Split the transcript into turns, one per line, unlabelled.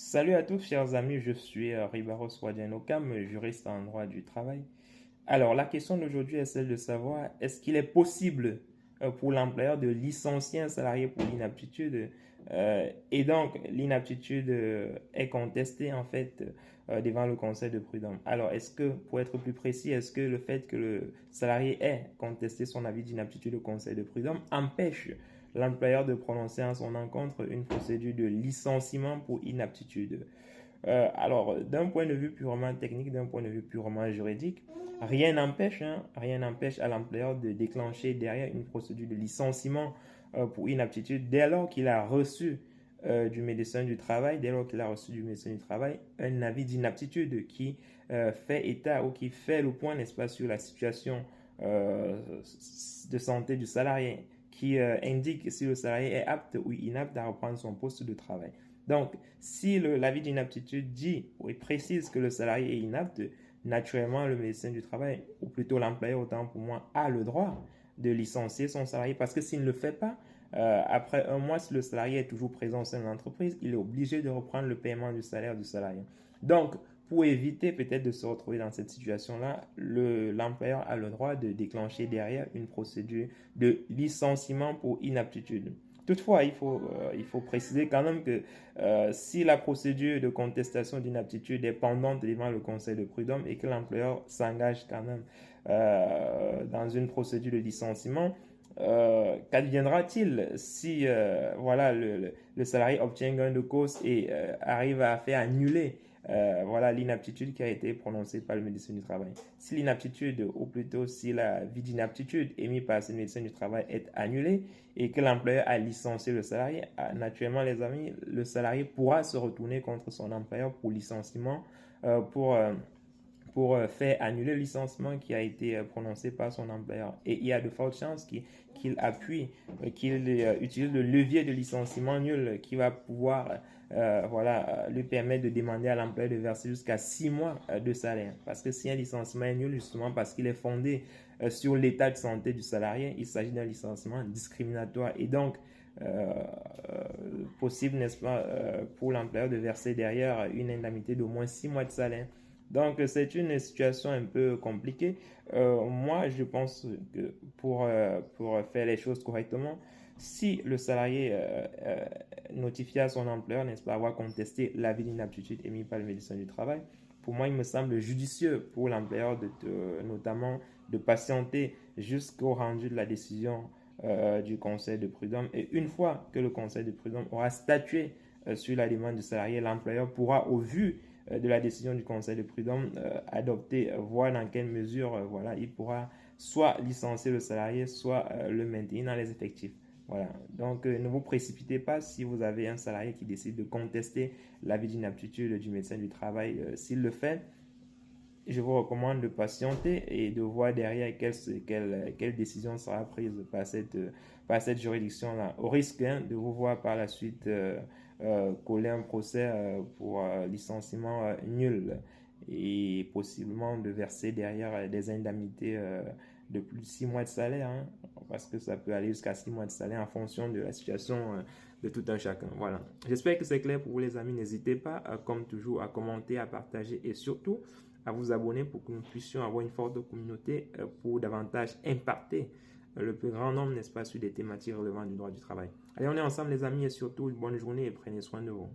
Salut à tous, chers amis, je suis Ribaros Wadianokam, juriste en droit du travail. Alors, la question d'aujourd'hui est celle de savoir est-ce qu'il est possible pour l'employeur de licencier un salarié pour l'inaptitude et donc l'inaptitude est contestée en fait devant le conseil de prud'homme. Alors, est-ce que, pour être plus précis, est-ce que le fait que le salarié ait contesté son avis d'inaptitude au conseil de prud'homme empêche l'employeur de prononcer en son encontre une procédure de licenciement pour inaptitude? Alors, d'un point de vue purement technique, d'un point de vue purement juridique, rien n'empêche à l'employeur de déclencher derrière une procédure de licenciement pour inaptitude dès lors qu'il a reçu du médecin du travail, dès lors qu'il a reçu du médecin du travail un avis d'inaptitude qui fait état ou qui fait le point, n'est-ce pas, sur la situation de santé du salarié, qui indique si le salarié est apte ou inapte à reprendre son poste de travail. Donc, si l'avis d'inaptitude dit ou précise que le salarié est inapte, naturellement, le médecin du travail, ou plutôt l'employeur, autant pour moi, a le droit de licencier son salarié parce que s'il ne le fait pas, après un mois, si le salarié est toujours présent au sein de l'entreprise, il est obligé de reprendre le paiement du salaire du salarié. Donc, pour éviter peut-être de se retrouver dans cette situation-là, l'employeur a le droit de déclencher derrière une procédure de licenciement pour inaptitude. Toutefois, il faut préciser quand même que si la procédure de contestation d'inaptitude est pendante devant le conseil de prud'homme et que l'employeur s'engage quand même dans une procédure de licenciement, qu'adviendra-t-il si voilà, le salarié obtient gain de cause et arrive à faire annuler voilà, l'inaptitude qui a été prononcée par le médecin du travail? Si l'inaptitude, ou plutôt si l'avis d'inaptitude émis par ce médecin du travail est annulé et que l'employeur a licencié le salarié, naturellement, les amis, le salarié pourra se retourner contre son employeur pour licenciement, euh, pour, euh, pour faire annuler le licenciement qui a été prononcé par son employeur. Et il y a de fortes chances qu'il appuie, qu'il utilise le levier de licenciement nul qui va pouvoir voilà, lui permettre de demander à l'employeur de verser jusqu'à 6 mois de salaire. Parce que si un licenciement est nul, justement parce qu'il est fondé sur l'état de santé du salarié, il s'agit d'un licenciement discriminatoire. Et donc, possible, n'est-ce pas, pour l'employeur de verser derrière une indemnité d'au moins 6 mois de salaire. Donc, c'est une situation un peu compliquée. Moi, je pense que pour faire les choses correctement, si le salarié notifie à son employeur, n'est-ce pas, avoir contesté l'avis d'inaptitude émis par le médecin du travail, pour moi, il me semble judicieux pour l'employeur notamment de patienter jusqu'au rendu de la décision du conseil de prud'homme. Et une fois que le conseil de prud'homme aura statué sur la demande du salarié, l'employeur pourra, au vu de la décision du conseil de prud'homme, adopter, voir dans quelle mesure voilà, il pourra soit licencier le salarié, soit le maintenir dans les effectifs. Voilà. Donc, ne vous précipitez pas si vous avez un salarié qui décide de contester l'avis d'inaptitude du médecin du travail. S'il le fait, je vous recommande de patienter et de voir derrière quelle décision sera prise par cette juridiction-là. Au risque de vous voir par la suite coller un procès pour licenciement nul et possiblement de verser derrière des indemnités de plus de 6 mois de salaire, hein, parce que ça peut aller jusqu'à 6 mois de salaire en fonction de la situation de tout un chacun. Voilà. J'espère que c'est clair pour vous les amis. N'hésitez pas, comme toujours, à commenter, à partager et surtout à vous abonner pour que nous puissions avoir une forte communauté pour davantage impacter le plus grand nombre, n'est-ce pas, sur des thématiques relevantes du droit du travail. Allez, on est ensemble les amis et surtout une bonne journée et prenez soin de vous.